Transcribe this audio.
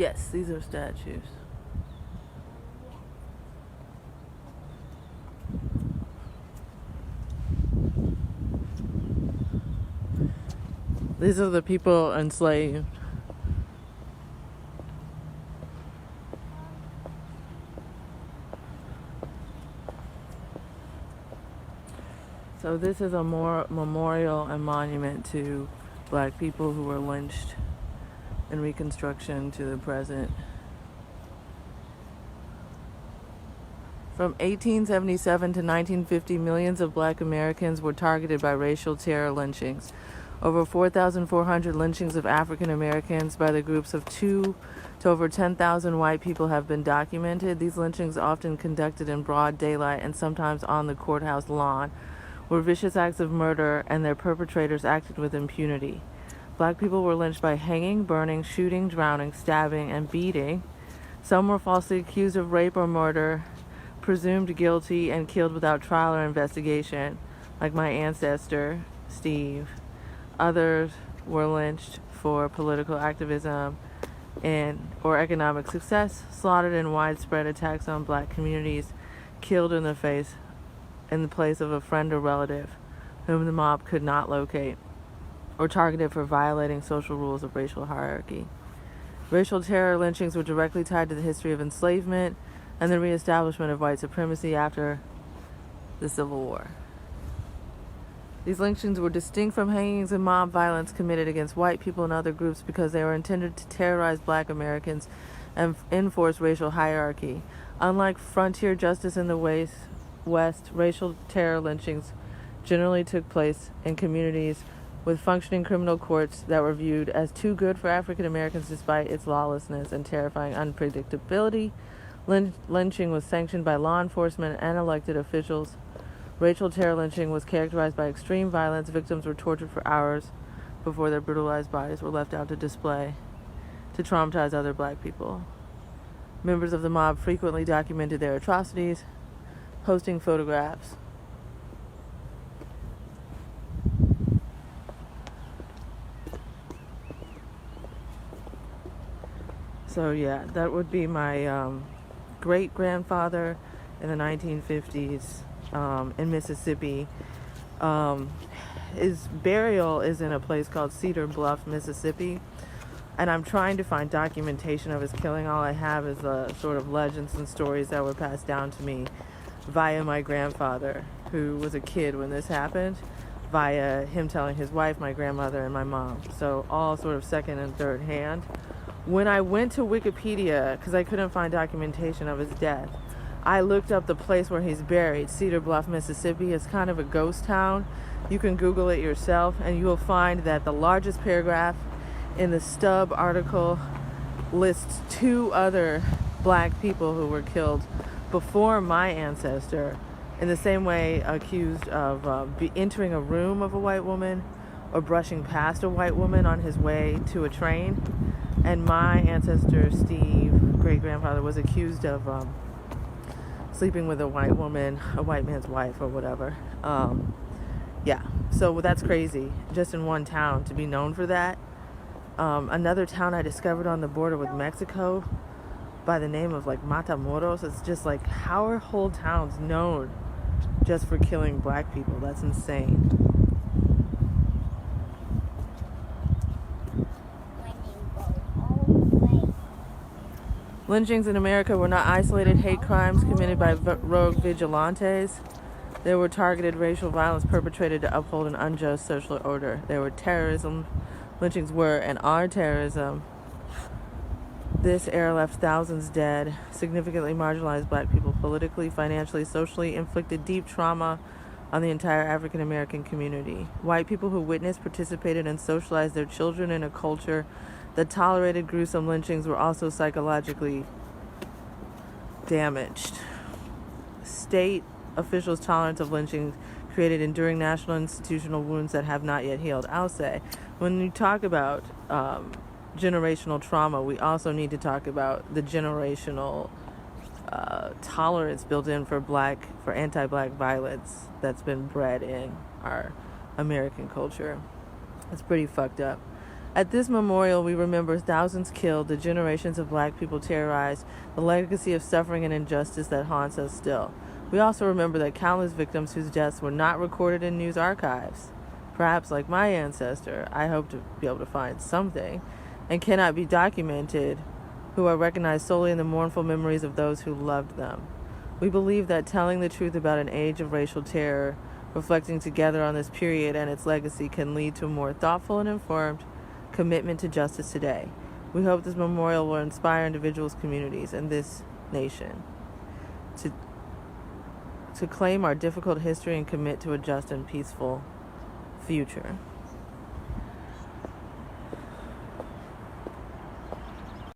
Yes, these are statues. These are the people enslaved. So this is a memorial and monument to black people who were lynched in Reconstruction to the present. From 1877 to 1950, millions of black Americans were targeted by racial terror lynchings. Over 4,400 lynchings of African Americans by the groups of 2 to over 10,000 white people have been documented. These lynchings, often conducted in broad daylight and sometimes on the courthouse lawn, were vicious acts of murder, and their perpetrators acted with impunity. Black people were lynched by hanging, burning, shooting, drowning, stabbing, and beating. Some were falsely accused of rape or murder, presumed guilty, and killed without trial or investigation, like my ancestor, Steve. Others were lynched for political activism or economic success, slaughtered in widespread attacks on black communities, killed in the place of a friend or relative whom the mob could not locate, or targeted for violating social rules of racial hierarchy. Racial terror lynchings were directly tied to the history of enslavement and the reestablishment of white supremacy after the Civil War. These lynchings were distinct from hangings and mob violence committed against white people and other groups because they were intended to terrorize black Americans and enforce racial hierarchy. Unlike frontier justice in the West, racial terror lynchings generally took place in communities with functioning criminal courts that were viewed as too good for African Americans despite its lawlessness and terrifying unpredictability. Lynching was sanctioned by law enforcement and elected officials. Racial terror lynching was characterized by extreme violence. Victims were tortured for hours before their brutalized bodies were left out to display to traumatize other black people. Members of the mob frequently documented their atrocities, posting photographs. So yeah, that would be my great-grandfather in the 1950s in Mississippi. His burial is in a place called Cedar Bluff, Mississippi, and I'm trying to find documentation of his killing. All I have is sort of legends and stories that were passed down to me via my grandfather, who was a kid when this happened, via him telling his wife, my grandmother, and my mom. So all sort of second and third hand. When I went to Wikipedia, because I couldn't find documentation of his death, I looked up the place where he's buried, Cedar Bluff, Mississippi. It's kind of a ghost town. You can Google it yourself, and you will find that the largest paragraph in the Stub article lists 2 other black people who were killed before my ancestor, in the same way accused of entering a room of a white woman or brushing past a white woman on his way to a train. And my ancestor, Steve, great-grandfather, was accused of sleeping with a white woman, a white man's wife or whatever. Yeah, so that's crazy, just in one town to be known for that. Another town I discovered on the border with Mexico by the name of like Matamoros. It's just like, how are whole towns known just for killing black people? That's insane. Lynchings in America were not isolated hate crimes committed by rogue vigilantes. They were targeted racial violence perpetrated to uphold an unjust social order. They were terrorism. Lynchings were and are terrorism. This era left thousands dead, significantly marginalized black people politically, financially, socially, inflicted deep trauma on the entire African American community. White people who witnessed, participated, and socialized their children in a culture that tolerated gruesome lynchings were also psychologically damaged. State officials' tolerance of lynching created enduring national institutional wounds that have not yet healed. I'll say, when you talk about generational trauma, we also need to talk about the generational tolerance built in for anti-black violence that's been bred in our American culture. It's pretty fucked up. At this memorial, we remember thousands killed, the generations of black people terrorized, the legacy of suffering and injustice that haunts us still. We also remember that countless victims whose deaths were not recorded in news archives. Perhaps like my ancestor, I hope to be able to find something, and cannot be documented, who are recognized solely in the mournful memories of those who loved them. We believe that telling the truth about an age of racial terror, reflecting together on this period and its legacy, can lead to a more thoughtful and informed commitment to justice today. We hope this memorial will inspire individuals, communities, and this nation to claim our difficult history and commit to a just and peaceful future.